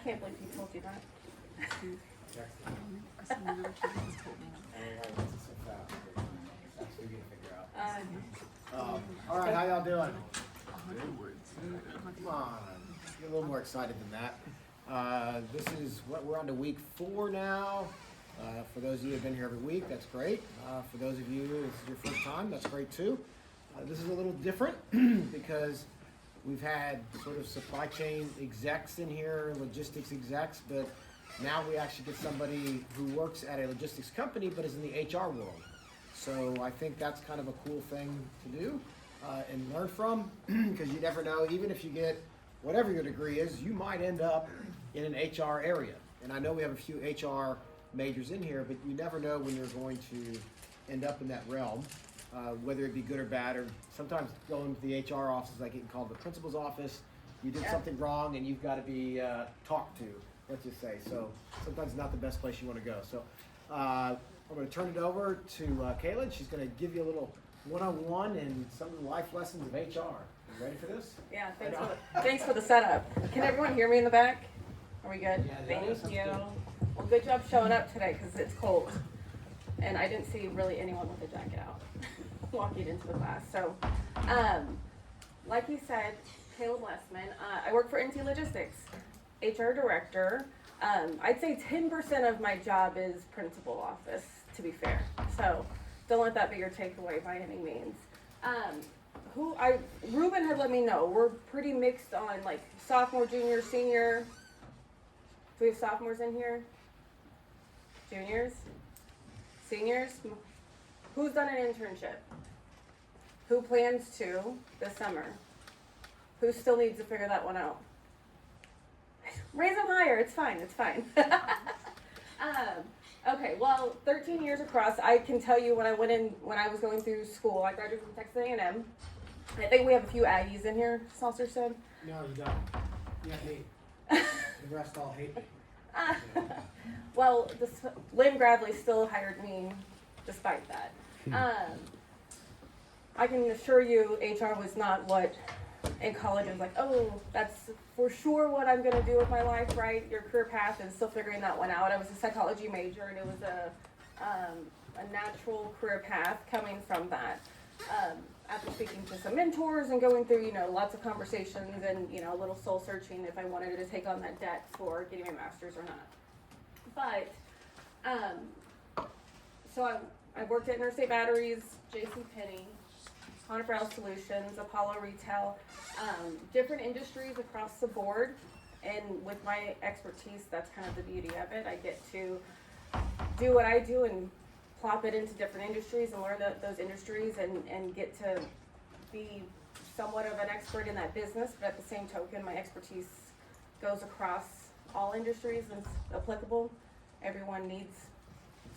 can't believe he told you that. All right, how y'all doing? Come on, get a little more excited than that. We're on to week 4 now. For those of you who have been here every week, that's great. For those of you, this is your first time, that's great too. This is a little different because we've had sort of supply chain execs in here, logistics execs, but now we actually get somebody who works at a logistics company but is in the HR world. So I think that's kind of a cool thing to do and learn from, because you never know, even if you get whatever your degree is, you might end up in an HR area. And I know we have a few HR majors in here, but you never know when you're going to end up in that realm, whether it be good or bad, or sometimes going to the HR office is like getting called to the principal's office. You did something wrong and you've got to be talked to, let's just say. So sometimes it's not the best place you want to go. So I'm going to turn it over to Kayla, and she's going to give you a little one-on-one and some of the life lessons of HR. You ready for this? Yeah, thanks for the setup. Can everyone hear me in the back? Are we good? Yeah, Thank you. Well, good job showing up today because it's cold. And I didn't see really anyone with a jacket out walking into the class. So, like you said, Kayla Blessman, I work for NT Logistics, HR director. I'd say 10% of my job is principal office, to be fair. So don't let that be your takeaway by any means. Ruben had let me know, we're pretty mixed on like sophomore, junior, senior. Do we have sophomores in here? Juniors? Seniors? Who's done an internship? Who plans to this summer? Who still needs to figure that one out? Raise them higher, it's fine. Okay, well, 13 years across, I can tell you when I was going through school, I graduated from Texas A&M. I think we have a few Aggies in here, Saucer said. No, you don't. You got me. The rest all hate me. Well, Lynn Gradley still hired me despite that. I can assure you HR was not what in college I was like, oh, that's for sure what I'm going to do with my life, right? Your career path, and still figuring that one out. I was a psychology major, and it was a natural career path coming from that. After speaking to some mentors and going through, lots of conversations and, a little soul searching if I wanted to take on that debt for getting my master's or not. But, so I worked at Interstate Batteries, JCPenney, Conifer Solutions, Apollo Retail, different industries across the board. And with my expertise, that's kind of the beauty of it. I get to do what I do and plop it into different industries and learn those industries and get to be somewhat of an expert in that business. But at the same token, my expertise goes across all industries and it's applicable. Everyone needs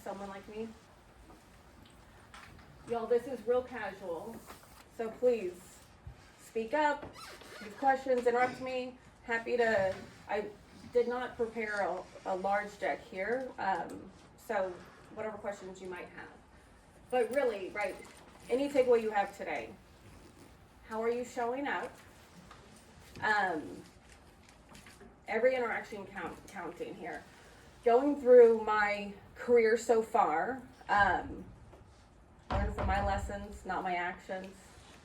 someone like me. Y'all, this is real casual, so please speak up, have questions, interrupt me. I did not prepare a large deck here, so whatever questions you might have. But really, right, any takeaway you have today, how are you showing up? Every interaction counting here. Going through my career so far, learned from my lessons, not my actions.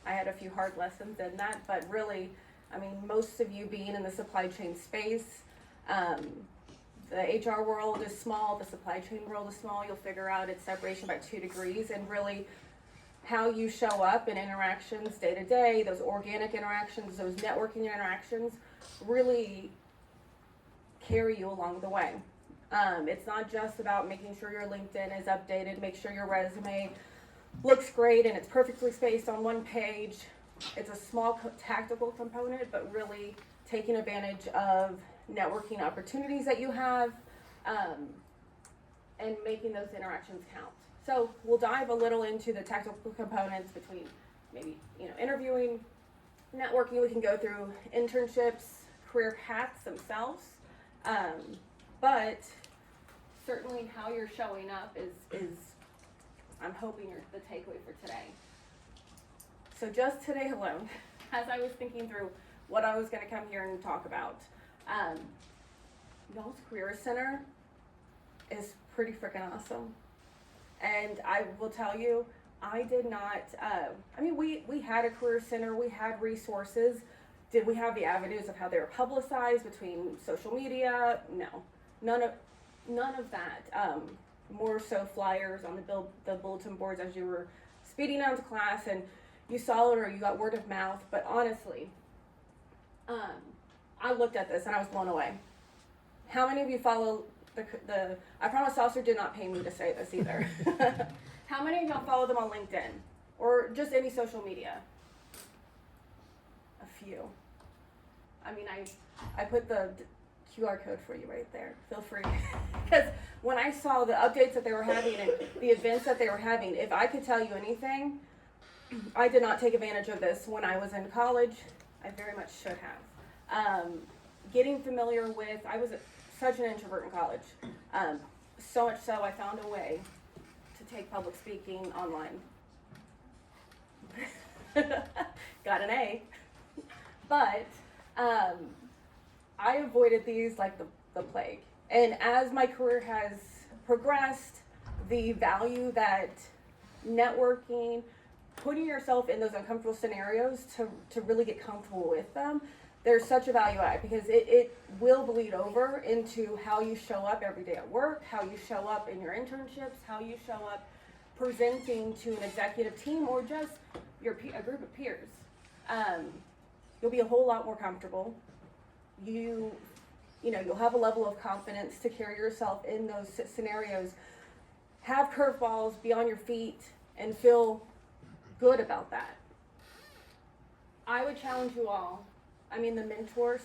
I had a few hard lessons in that, but really, most of you being in the supply chain space, the HR world is small, the supply chain world is small. You'll figure out its separation by 2 degrees, and really how you show up in interactions day to day, those organic interactions, those networking interactions, really carry you along the way. It's not just about making sure your LinkedIn is updated, make sure your resume looks great and it's perfectly spaced on one page. It's a small tactical component, but really taking advantage of networking opportunities that you have, and making those interactions count. So we'll dive a little into the tactical components between maybe, interviewing, networking. We can go through internships, career paths themselves, but certainly how you're showing up is I'm hoping the takeaway for today. So just today alone, as I was thinking through what I was going to come here and talk about, y'all's career center is pretty freaking awesome. And I will tell you, I did not, we had a career center, we had resources. Did we have the avenues of how they were publicized between social media? No, none of that. More so flyers on the bulletin boards as you were speeding down to class and you saw it or you got word of mouth. But honestly, I looked at this and I was blown away. How many of you follow the I promise Officer did not pay me to say this either. How many of y'all follow them on LinkedIn or just any social media? A few. I mean, I put the QR code for you right there. Feel free. Because when I saw the updates that they were having and the events that they were having, if I could tell you anything, I did not take advantage of this when I was in college. I very much should have. Getting familiar with, I was such an introvert in college. So much so I found a way to take public speaking online. Got an A. But I avoided these like the plague. And as my career has progressed, the value that networking, putting yourself in those uncomfortable scenarios to really get comfortable with them, there's such a value add because it will bleed over into how you show up every day at work, how you show up in your internships, how you show up presenting to an executive team or just a group of peers. You'll be a whole lot more comfortable. You'll have a level of confidence to carry yourself in those scenarios. Have curveballs, be on your feet, and feel good about that. I would challenge you all. I mean, the mentors,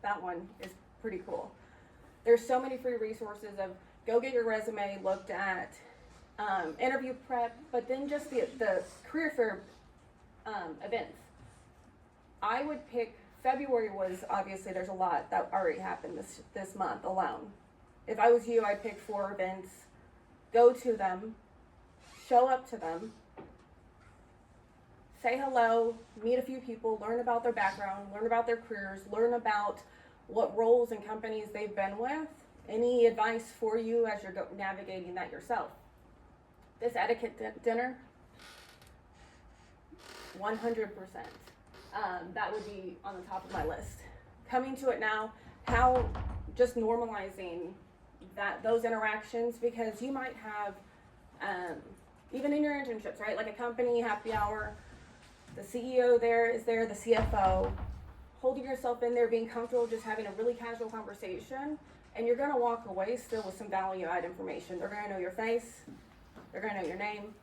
that one is pretty cool. There's so many free resources of go get your resume looked at, interview prep, but then just the career fair events. I would pick, February was obviously there's a lot that already happened this month alone. If I was you, I'd pick 4 events, go to them, show up to them, say hello, meet a few people, learn about their background, learn about their careers, learn about what roles and companies they've been with, any advice for you as you're navigating that yourself. This etiquette dinner, 100%. That would be on the top of my list. Coming to it now, how just normalizing those interactions, because you might have, even in your internships, right? Like a company happy hour, the CEO is there, the CFO, holding yourself in there, being comfortable, just having a really casual conversation, and you're gonna walk away still with some value add information. They're gonna know your face, they're gonna know your name,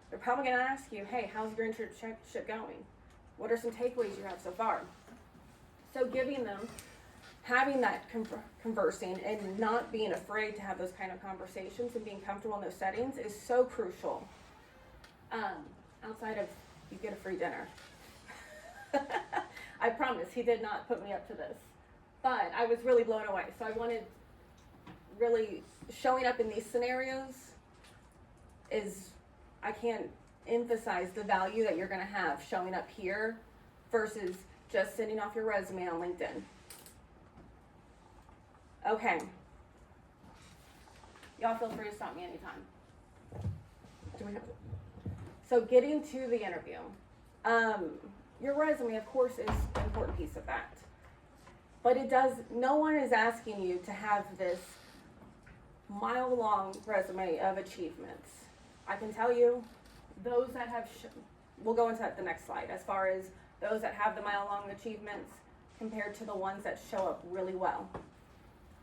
they're probably gonna ask you, hey, how's your internship going? What are some takeaways you have so far? So giving them, having that conversing and not being afraid to have those kind of conversations and being comfortable in those settings is so crucial. Outside of, you get a free dinner. I promise, he did not put me up to this. But I was really blown away. So I wanted, really, showing up in these scenarios I can't emphasize the value that you're gonna have showing up here versus just sending off your resume on LinkedIn. Okay. Y'all feel free to stop me anytime. So getting to the interview. Your resume, of course, is an important piece of that. But no one is asking you to have this mile-long resume of achievements. I can tell you, those that have, we'll go into that the next slide, as far as those that have the mile-long achievements compared to the ones that show up really well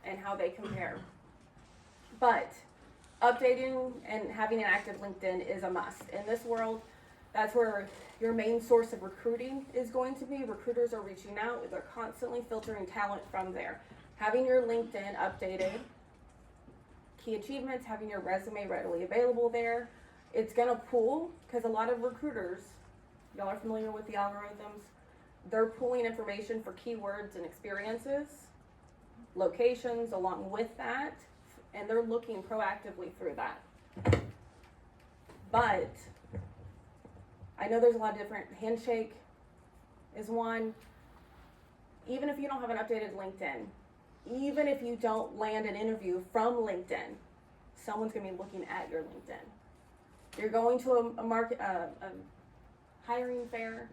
and how they compare. But updating and having an active LinkedIn is a must. In this world, that's where your main source of recruiting is going to be. Recruiters are reaching out, they're constantly filtering talent from there. Having your LinkedIn updated, key achievements, having your resume readily available there, it's gonna pull, because a lot of recruiters, y'all are familiar with the algorithms, they're pulling information for keywords and experiences, locations along with that, and they're looking proactively through that. But I know there's a lot of different, handshake is one. Even if you don't have an updated LinkedIn, even if you don't land an interview from LinkedIn, someone's gonna be looking at your LinkedIn. You're going to a hiring fair,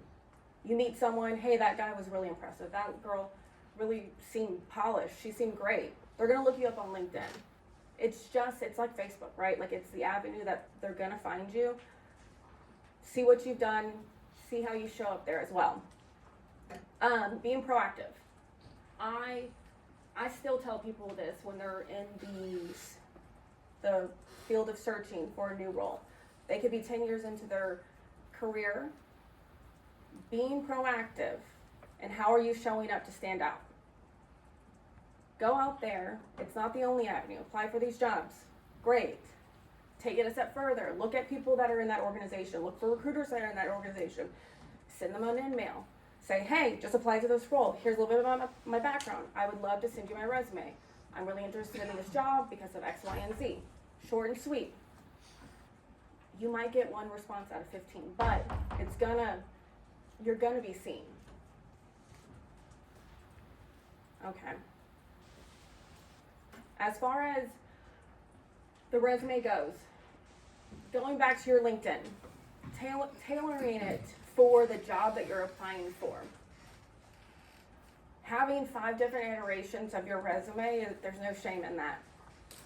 you meet someone, hey, that guy was really impressive, that girl really seemed polished, she seemed great. They're gonna look you up on LinkedIn. It's like Facebook, right? Like, it's the avenue that they're gonna find you, see what you've done, see how you show up there as well. Being proactive. I still tell people this when they're in the field of searching for a new role. They could be 10 years into their career. Being proactive, and how are you showing up to stand out? Go out there. It's not the only avenue. Apply for these jobs. Great. Take it a step further. Look at people that are in that organization. Look for recruiters that are in that organization. Send them an email. Say, hey, just apply to this role. Here's a little bit about my background. I would love to send you my resume. I'm really interested in this job because of X, Y, and Z. Short and sweet. You might get one response out of 15, but you're gonna be seen. Okay. As far as the resume goes, going back to your LinkedIn, tailoring it for the job that you're applying for. Having 5 different iterations of your resume, there's no shame in that.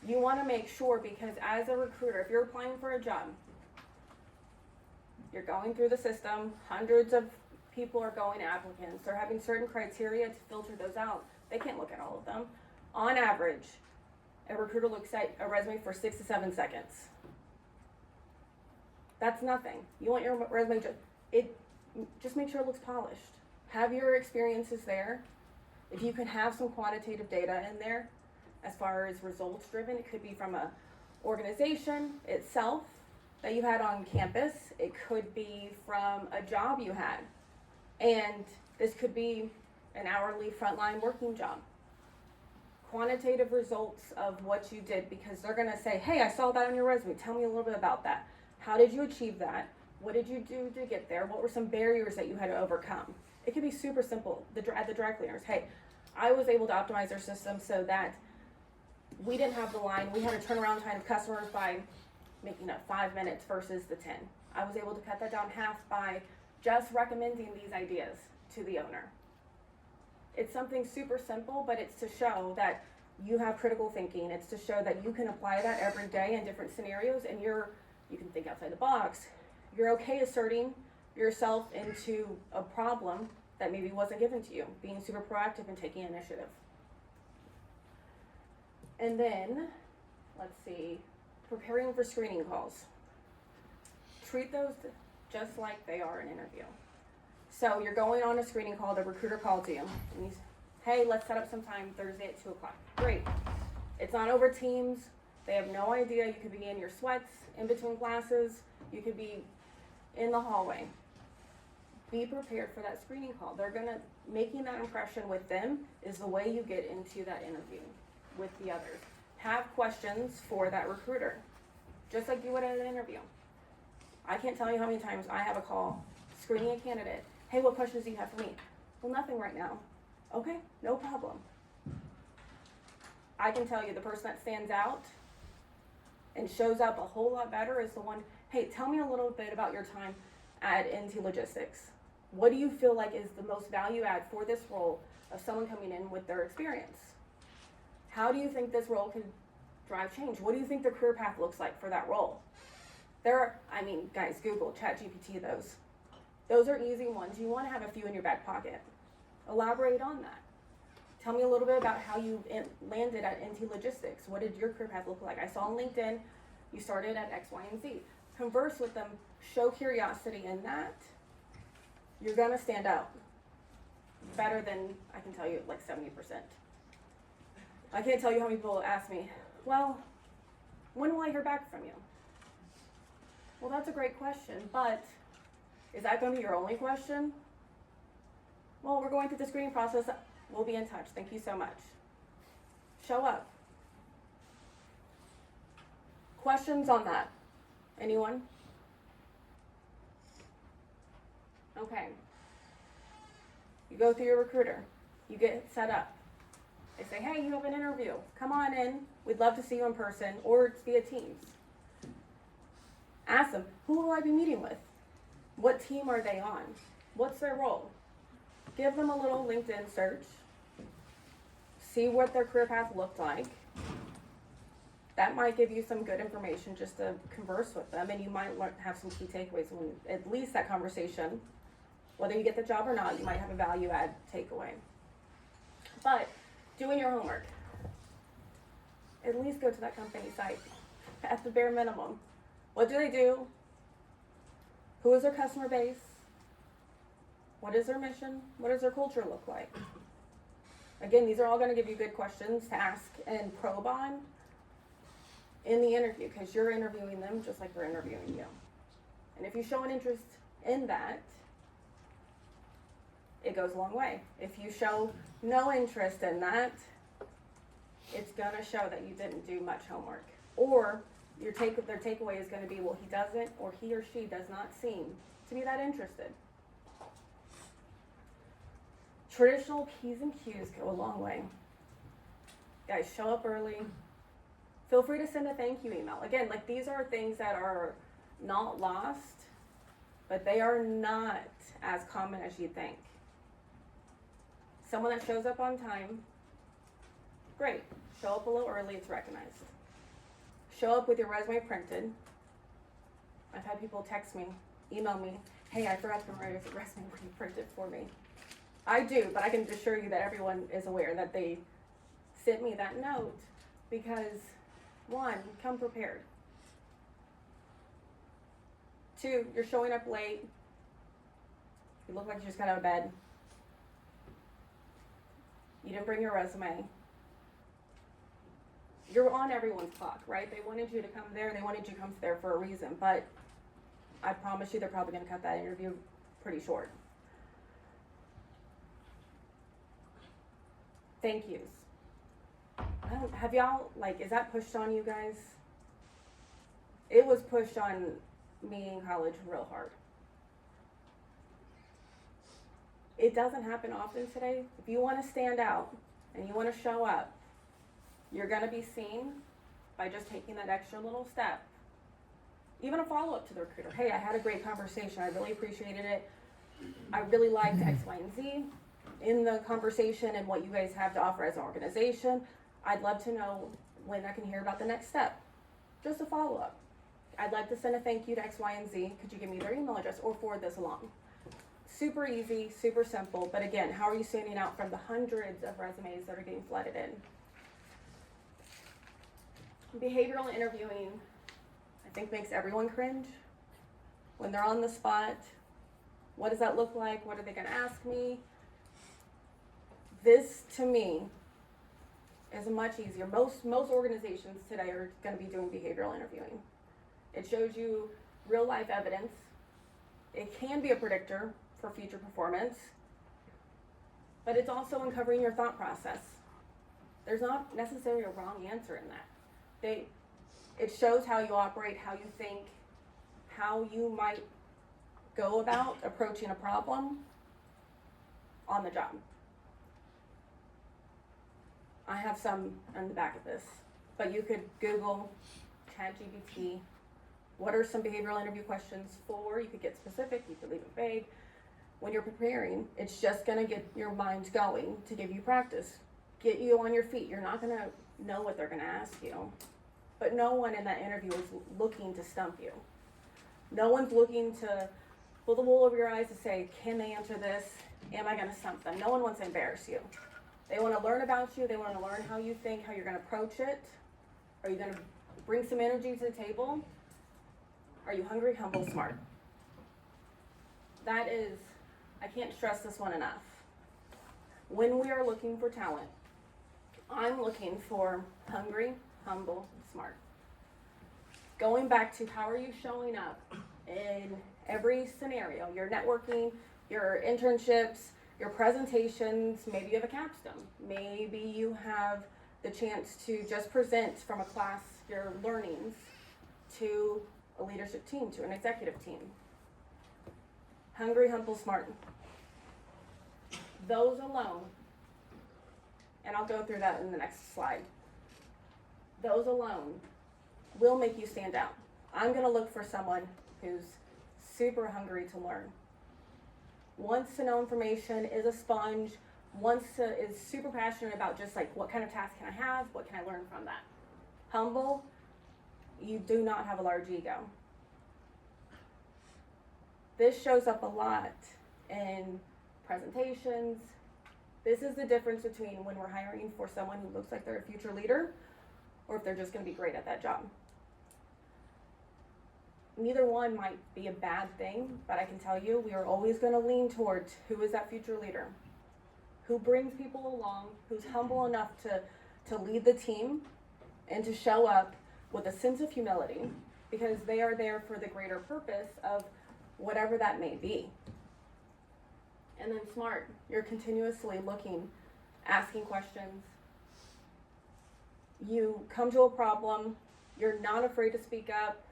You want to make sure, because as a recruiter, if you're applying for a job, you're going through the system, hundreds of people are going applicants, they're having certain criteria to filter those out. They can't look at all of them. On average, a recruiter looks at a resume for 6 to 7 seconds. That's nothing. You want your resume just make sure it looks polished. Have your experiences there. If you can have some quantitative data in there, as far as results driven, it could be from a organization itself that you had on campus. It could be from a job you had. And this could be an hourly frontline working job. Quantitative results of what you did, because they're gonna say, hey, I saw that on your resume. Tell me a little bit about that. How did you achieve that? What did you do to get there? What were some barriers that you had to overcome? It could be super simple. At the dry cleaners, hey, I was able to optimize their system so that we didn't have the line. We had a turnaround time of customers by making up 5 minutes versus the 10. I was able to cut that down half by just recommending these ideas to the owner. It's something super simple, but it's to show that you have critical thinking. It's to show that you can apply that every day in different scenarios, and you can think outside the box. You're okay asserting yourself into a problem that maybe wasn't given to you, being super proactive and taking initiative. And then, let's see, preparing for screening calls. Treat those just like they are an interview. So you're going on a screening call, the recruiter calls you, and he's, hey, let's set up some time Thursday at 2 o'clock. Great. It's not over Teams. They have no idea. You could be in your sweats, in between classes. You could be in the hallway. Be prepared for that screening call. Making that impression with them is the way you get into that interview with the others. Have questions for that recruiter, just like you would at an interview. I can't tell you how many times I have a call screening a candidate. Hey, what questions do you have for me? Well, nothing right now. Okay, no problem. I can tell you the person that stands out and shows up a whole lot better is the one, hey, tell me a little bit about your time at NT Logistics. What do you feel like is the most value add for this role of someone coming in with their experience? How do you think this role could drive change? What do you think the career path looks like for that role? Guys, Google, ChatGPT those. Those are easy ones. You want to have a few in your back pocket. Elaborate on that. Tell me a little bit about how you landed at NT Logistics. What did your career path look like? I saw on LinkedIn you started at X, Y, and Z. Converse with them. Show curiosity in that. You're going to stand out better than, I can tell you, like 70%. I can't tell you how many people ask me, well, when will I hear back from you? Well, that's a great question, but is that going to be your only question? Well, we're going through the screening process. We'll be in touch. Thank you so much. Show up. Questions on that? Anyone? Okay. You go through your recruiter. You get set up. They say, hey, you have an interview. Come on in. We'd love to see you in person, or it's via Teams. Ask them, who will I be meeting with? What team are they on? What's their role? Give them a little LinkedIn search. See what their career path looked like. That might give you some good information just to converse with them, and you might have some key takeaways when at least that conversation, whether you get the job or not, you might have a value add takeaway. But doing your homework. At least go to that company site at the bare minimum. What do they do? Who is their customer base? What is their mission? What does their culture look like? Again, these are all going to give you good questions to ask and probe on in the interview, because you're interviewing them just like they're interviewing you. And if you show an interest in that, it goes a long way. If you show no interest in that, it's going to show that you didn't do much homework. Or their takeaway is going to be, well, he doesn't, or he or she does not seem to be that interested. Traditional P's and Q's go a long way. Guys, show up early. Feel free to send a thank you email. Again, like, these are things that are not lost, but they are not as common as you think. Someone that shows up on time, great. Show up a little early, it's recognized. Show up with your resume printed. I've had people text me, email me, hey, I forgot to bring my resume, will you print it for me? I do, but I can assure you that everyone is aware that they sent me that note, because 1, come prepared. 2, you're showing up late. You look like you just got out of bed. You didn't bring your resume. You're on everyone's clock, right? They wanted you to come there, they wanted you to come there for a reason, but I promise you they're probably going to cut that interview pretty short. Thank yous. Have y'all, like, is that pushed on you guys? It was pushed on me in college real hard. It doesn't happen often today. If you want to stand out and you want to show up, you're going to be seen by just taking that extra little step. Even a follow-up to the recruiter. Hey, I had a great conversation. I really appreciated it. I really liked X, Y, and Z in the conversation and what you guys have to offer as an organization. I'd love to know when I can hear about the next step. Just a follow-up. I'd like to send a thank you to X, Y, and Z. Could you give me their email address or forward this along? Super easy, super simple, but again, how are you standing out from the hundreds of resumes that are getting flooded in? Behavioral interviewing, I think, makes everyone cringe. When they're on the spot, what does that look like? What are they going to ask me? This, to me, is much easier. Most organizations today are going to be doing behavioral interviewing. It shows you real life evidence. It can be a predictor for future performance, but it's also uncovering your thought process. There's not necessarily a wrong answer in that. It shows how you operate, how you think, how you might go about approaching a problem on the job. I have some on the back of this, but you could Google ChatGPT. What are some behavioral interview questions for? You could get specific, you could leave it vague. When you're preparing, it's just gonna get your mind going to give you practice, get you on your feet. You're not gonna know what they're gonna ask you, but no one in that interview is looking to stump you. No one's looking to pull the wool over your eyes to say, can they answer this? Am I gonna stump them? No one wants to embarrass you. They wanna learn about you, they wanna learn how you think, how you're gonna approach it. Are you gonna bring some energy to the table? Are you hungry, humble, smart? That is, I can't stress this one enough. When we are looking for talent, I'm looking for hungry, humble, smart. Going back to how are you showing up in every scenario, your networking, your internships, your presentations, maybe you have a capstone. Maybe you have the chance to just present from a class your learnings to a leadership team, to an executive team. Hungry, humble, smart. Those alone, and I'll go through that in the next slide. Those alone will make you stand out. I'm gonna look for someone who's super hungry to learn, wants to know information, is a sponge, is super passionate about just like, what kind of task can I have, what can I learn from that. Humble, you do not have a large ego. This shows up a lot in presentations. This is the difference between when we're hiring for someone who looks like they're a future leader or if they're just gonna be great at that job. Neither one might be a bad thing, but I can tell you, we are always gonna lean towards who is that future leader, who brings people along, who's humble enough to lead the team and to show up with a sense of humility, because they are there for the greater purpose of whatever that may be. And then smart, you're continuously looking, asking questions. You come to a problem, you're not afraid to speak up,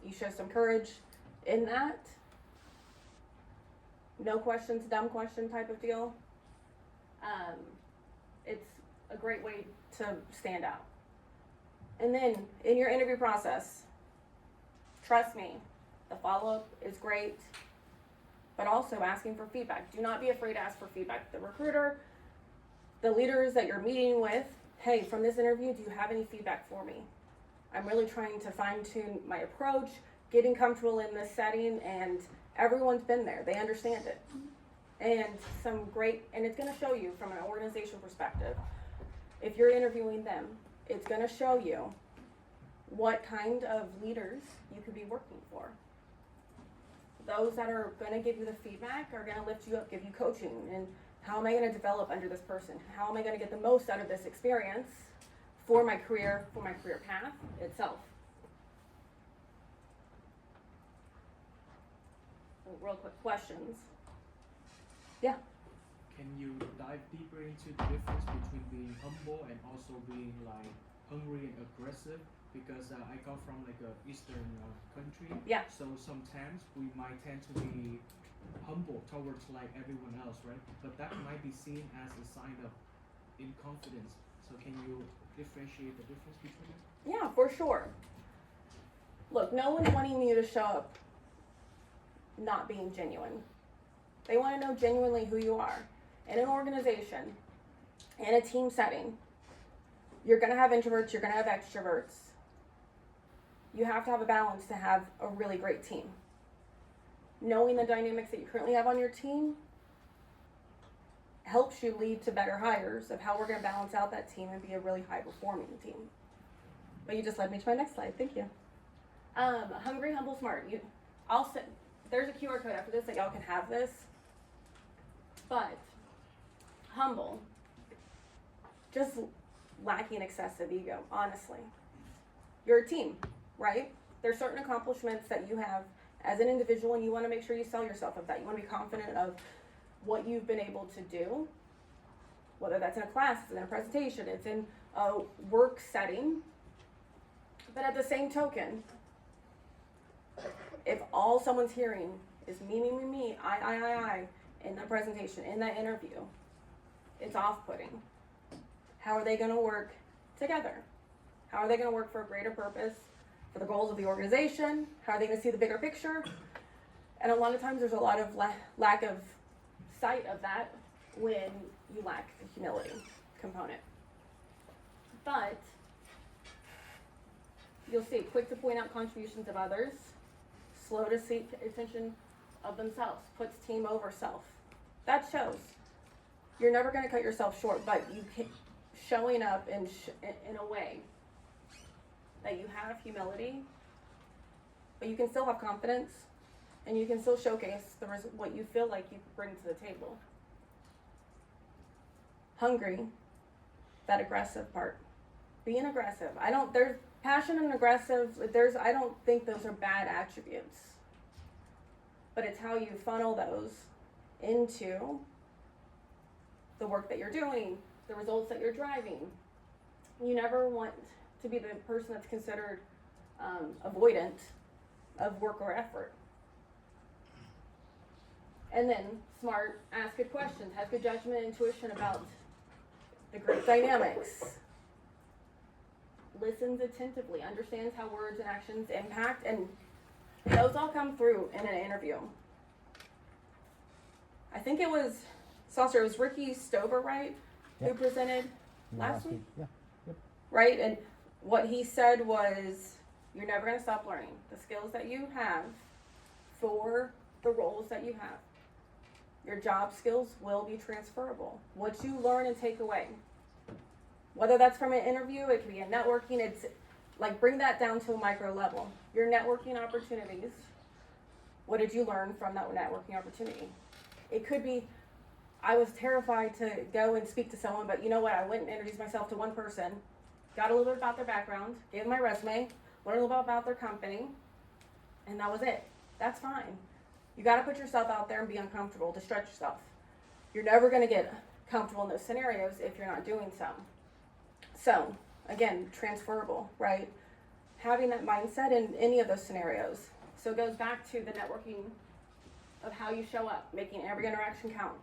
you show some courage in that. No questions, dumb question type of deal. It's a great way to stand out. And then in your interview process, trust me, the follow-up is great, but also asking for feedback. Do not be afraid to ask for feedback. The recruiter, the leaders that you're meeting with, hey, from this interview, do you have any feedback for me? I'm really trying to fine-tune my approach, getting comfortable in this setting, and everyone's been there. They understand it. And it's gonna show you from an organization perspective. If you're interviewing them, it's gonna show you what kind of leaders you could be working for. Those that are gonna give you the feedback are gonna lift you up, give you coaching, and how am I gonna develop under this person? How am I gonna get the most out of this experience for my career path itself? Real quick questions. Yeah. Can you dive deeper into the difference between being humble and also being like hungry and aggressive? Because I come from like a Eastern country. Yeah. So sometimes we might tend to be humble towards like everyone else, right? But that might be seen as a sign of inconfidence. So can you differentiate the difference between it? Yeah, for sure. Look, no one's wanting you to show up not being genuine. They want to know genuinely who you are. In an organization, in a team setting, you're going to have introverts, you're going to have extroverts. You have to have a balance to have a really great team. Knowing the dynamics that you currently have on your team helps you lead to better hires of how we're going to balance out that team and be a really high performing team. But you just led me to my next slide. Thank you. Hungry, humble, smart. There's a QR code after this that y'all can have this. But humble, just lacking excessive ego, honestly. You're a team, right? There's certain accomplishments that you have as an individual, and you want to make sure you sell yourself of that. You want to be confident of what you've been able to do, whether that's in a class, it's in a presentation, it's in a work setting. But at the same token, if all someone's hearing is me, I, in that presentation, in that interview, it's off-putting. How are they going to work together? How are they going to work for a greater purpose, for the goals of the organization? How are they going to see the bigger picture? And a lot of times there's a lot of lack of sight of that when you lack the humility component. But you'll see, quick to point out contributions of others, slow to seek attention of themselves, puts team over self. That shows. You're never going to cut yourself short, but you can, showing up in a way that you have humility, but you can still have confidence, and you can still showcase what you feel like you bring to the table. Hungry, that aggressive part. Being aggressive. There's passion and aggressive, I don't think those are bad attributes. But it's how you funnel those into the work that you're doing, the results that you're driving. You never want to be the person that's considered avoidant of work or effort. And then smart, ask good questions, have good judgment and intuition about the group dynamics, listens attentively, understands how words and actions impact, and those all come through in an interview. I think it was, Saucer, it was Ricky Stover, right? Who Yep. presented last week? Yeah. Right? And what he said was, you're never going to stop learning. The skills that you have for the roles that you have, your job skills will be transferable. What you learn and take away, whether that's from an interview, it could be a networking, it's like bring that down to a micro level. Your networking opportunities, what did you learn from that networking opportunity? It could be, I was terrified to go and speak to someone, but you know what? I went and introduced myself to one person, got a little bit about their background, gave them my resume, learned a little bit about their company, and that was it. That's fine. You got to put yourself out there and be uncomfortable to stretch yourself. You're never going to get comfortable in those scenarios if you're not doing so. So, again, transferable, right? Having that mindset in any of those scenarios. So it goes back to the networking of how you show up, making every interaction count.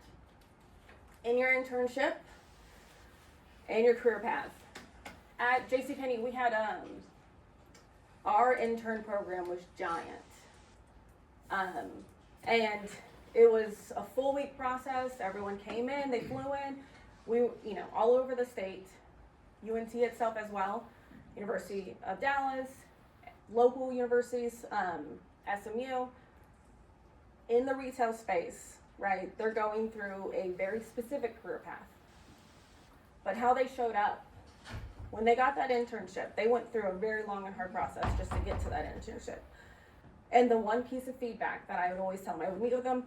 In your internship and your career path. At JCPenney, we had, our intern program was giant. And it was a full week process. Everyone came in, they flew in. We, all over the state, UNT itself as well, University of Dallas, local universities, SMU, in the retail space, right? They're going through a very specific career path. But how they showed up, when they got that internship, they went through a very long and hard process just to get to that internship. And the one piece of feedback that I would always tell them, I would meet with them,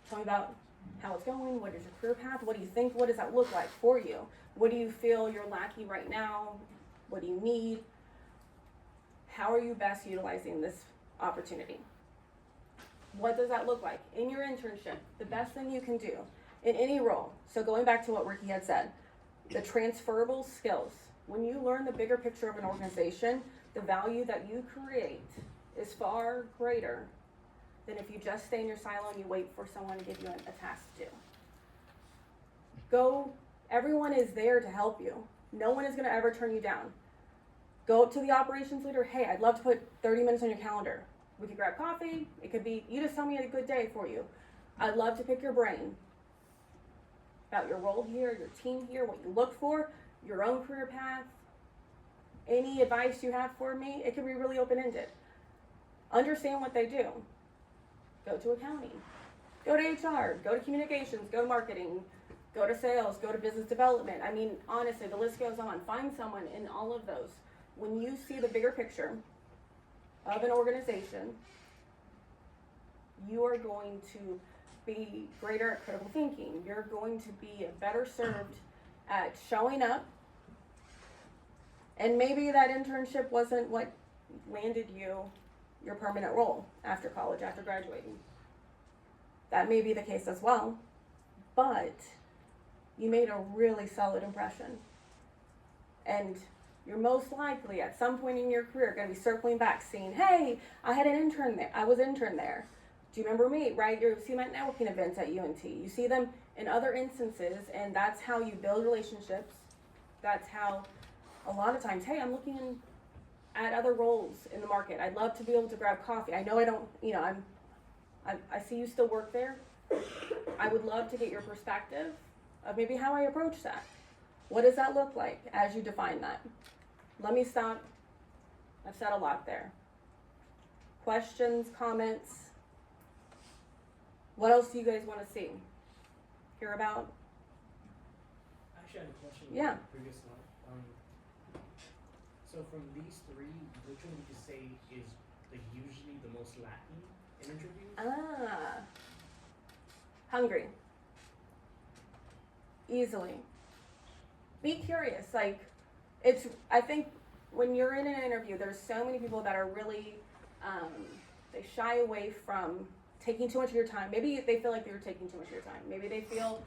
tell me about how it's going, what is your career path, what do you think, what does that look like for you? What do you feel you're lacking right now? What do you need? How are you best utilizing this opportunity? What does that look like? In your internship, the best thing you can do in any role. So going back to what Ricky had said, the transferable skills. When you learn the bigger picture of an organization, the value that you create is far greater than if you just stay in your silo and you wait for someone to give you a task to do. Go, everyone is there to help you. No one is gonna ever turn you down. Go up to the operations leader, hey, I'd love to put 30 minutes on your calendar. We could grab coffee, it could be, you just tell me a good day for you. I'd love to pick your brain about your role here, your team here, what you look for, your own career path, any advice you have for me. It can be really open-ended. Understand what they do. Go to accounting, go to HR, go to communications, go to marketing, go to sales, go to business development. I mean, honestly, the list goes on. Find someone in all of those. When you see the bigger picture of an organization, you are going to be greater at critical thinking. You're going to be better served at showing up. And maybe that internship wasn't what landed you your permanent role after college, after graduating. That may be the case as well, but you made a really solid impression. And you're most likely at some point in your career going to be circling back saying, hey, I had an intern there. I was intern there. Do you remember me, right? You see them at networking events at UNT. You see them in other instances, and that's how you build relationships. That's how a lot of times, hey, I'm looking at other roles in the market. I'd love to be able to grab coffee. I know I don't, I see you still work there. I would love to get your perspective of maybe how I approach that. What does that look like as you define that? Let me stop. I've said a lot there. Questions, comments? What else do you guys want to see? Hear about? Actually, I had a question. Yeah. On the previous slide. So from these three, which one would you say is usually the most lacking in interviews? Hungry. Easily. Be curious. I think when you're in an interview, there's so many people that are really, they shy away from taking too much of your time. Maybe they feel like they're taking too much of your time. Maybe they feel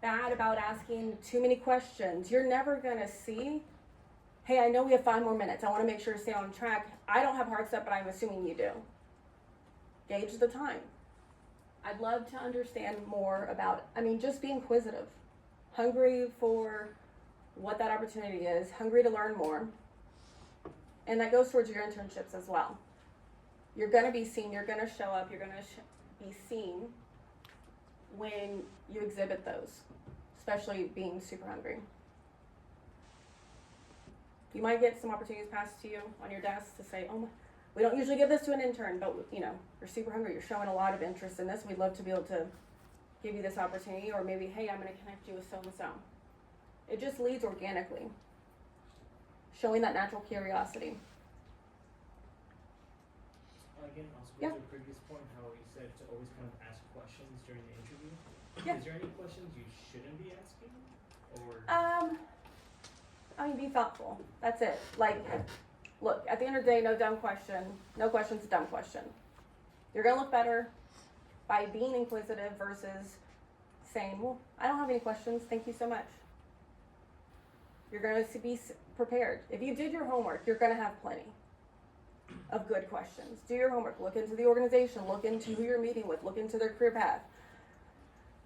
bad about asking too many questions. You're never gonna see, hey, I know we have 5 more minutes. I wanna make sure to stay on track. I don't have hard step, but I'm assuming you do. Gauge the time. I'd love to understand more about, just be inquisitive. Hungry for what that opportunity is, hungry to learn more. And that goes towards your internships as well. You're going to be seen, you're going to show up, you're going to be seen when you exhibit those, especially being super hungry. You might get some opportunities passed to you on your desk to say, oh, we don't usually give this to an intern, but you're super hungry, you're showing a lot of interest in this, we'd love to be able to give you this opportunity, or maybe, hey, I'm going to connect you with so-and-so. It just leads organically, showing that natural curiosity. Again, also Yeah. to the previous point, how you said to always kind of ask questions during the interview. Yeah. Is there any questions you shouldn't be asking? Or Be thoughtful. That's it. Like, look, at the end of the day, no dumb question. No question's a dumb question. You're gonna look better by being inquisitive versus saying, well, I don't have any questions, thank you so much. You're going to be prepared. If you did your homework, you're going to have plenty of good questions. Do your homework, look into the organization, look into who you're meeting with, look into their career path.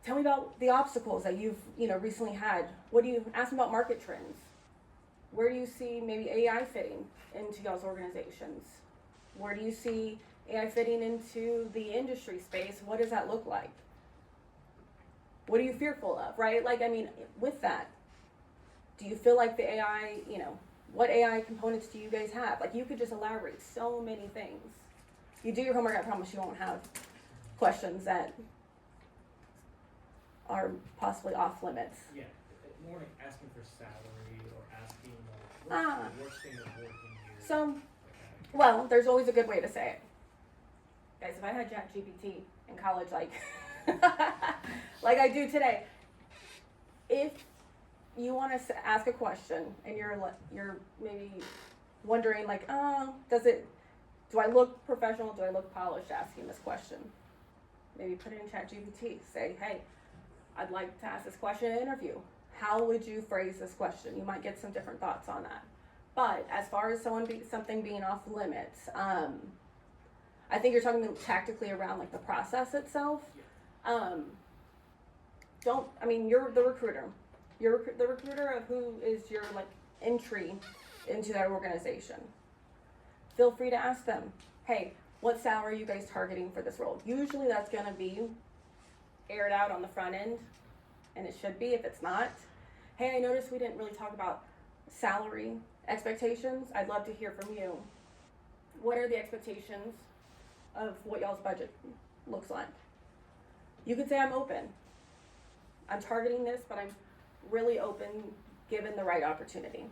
Tell me about the obstacles that you've recently had. Ask me about market trends. Where do you see maybe AI fitting into y'all's organizations? Where do you see AI fitting into the industry space? What does that look like? What are you fearful of, right? With that, do you feel like the AI, what AI components do you guys have? You could just elaborate so many things. You do your homework, I promise you won't have questions that are possibly off limits. yeah, more like asking for salary or asking what's the worst thing of working here. So, well, there's always a good way to say it. Guys, if I had ChatGPT in college, like I do today, if you want to ask a question and you're maybe wondering do I look professional? Do I look polished asking this question? Maybe put it in ChatGPT. Say, hey, I'd like to ask this question in an interview. How would you phrase this question? You might get some different thoughts on that. But as far as something being off limits, I think you're talking tactically around the process itself. You're the recruiter. You're the recruiter of who is your entry into that organization. Feel free to ask them, hey, what salary are you guys targeting for this role? Usually that's going to be aired out on the front end, and it should be if it's not. Hey, I noticed we didn't really talk about salary expectations. I'd love to hear from you. What are the expectations of what y'all's budget looks like? You could say I'm open. I'm targeting this, but I'm really open given the right opportunity.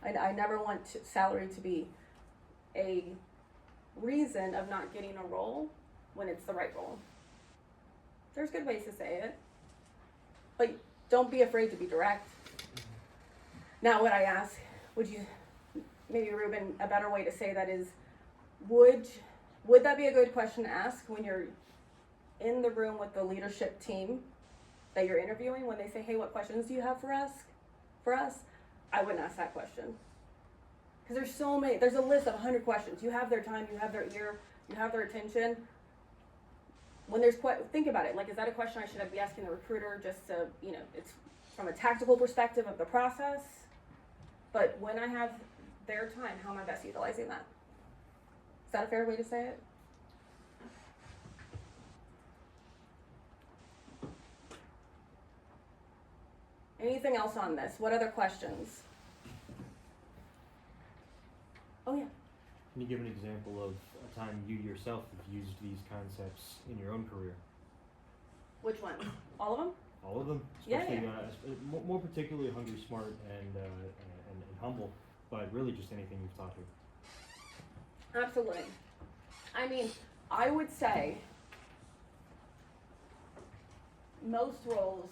I never want salary to be a reason of not getting a role when it's the right role. There's good ways to say it, but don't be afraid to be direct. Now, what I ask, maybe Ruben, a better way to say that is, would that be a good question to ask when you're in the room with the leadership team that you're interviewing, when they say, hey, what questions do you have for us? I wouldn't ask that question. Because there's so many, there's a list of 100 questions. You have their time, you have their ear, you have their attention. When think about it, is that a question I should be asking the recruiter just to, it's from a tactical perspective of the process? But when I have their time, how am I best utilizing that? Is that a fair way to say it? Anything else on this? What other questions? Oh, yeah. Can you give an example of a time you yourself have used these concepts in your own career? Which one? All of them? All of them? Yeah, Especially, more particularly hungry, smart, and humble, but really just anything you've taught me. Absolutely. I would say most roles,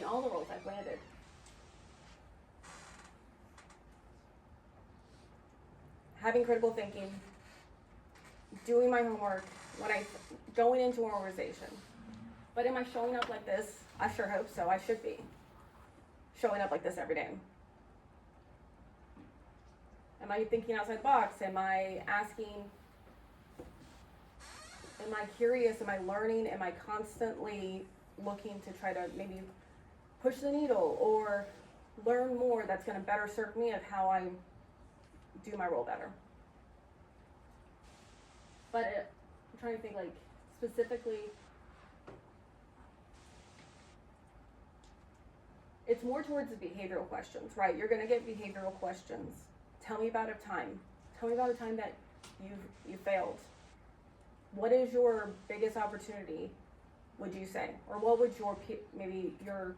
all the roles I've landed, having critical thinking, doing my homework, going into an organization. But am I showing up like this? I sure hope so. I should be showing up like this every day. Am I thinking outside the box? Am I asking? Am I curious? Am I learning? Am I constantly looking to try to maybe push the needle or learn more that's going to better serve me of how I do my role better. But I'm trying to think like specifically, it's more towards the behavioral questions, right? You're going to get behavioral questions. Tell me about a time. Tell me about a time that you failed. What is your biggest opportunity, would you say? Or what would maybe your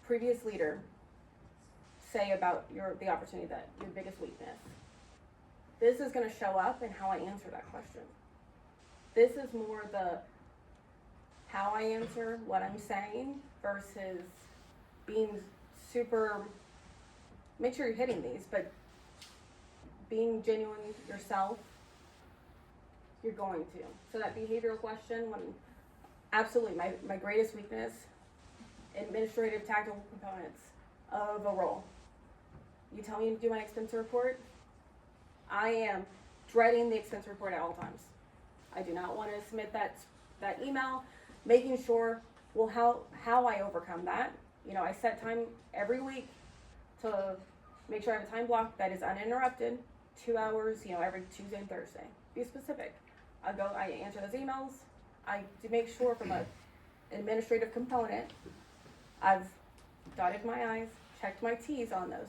previous leader say about the opportunity, that your biggest weakness? This is going to show up in how I answer that question. This is more the how I answer what I'm saying versus being super, make sure you're hitting these, but being genuine yourself, you're going to. So that behavioral question, absolutely my greatest weakness, administrative tactical components of a role. You tell me to do my expense report, I am dreading the expense report at all times. I do not want to submit that email, making sure, well, how I overcome that. You know, I set time every week to make sure I have a time block that is uninterrupted, 2 hours, you know, every Tuesday and Thursday. Be specific. I answer those emails. I do make sure from an administrative component, I've dotted my I's, checked my T's on those.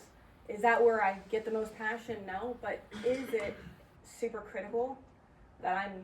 Is that where I get the most passion? No, but is it super critical that I'm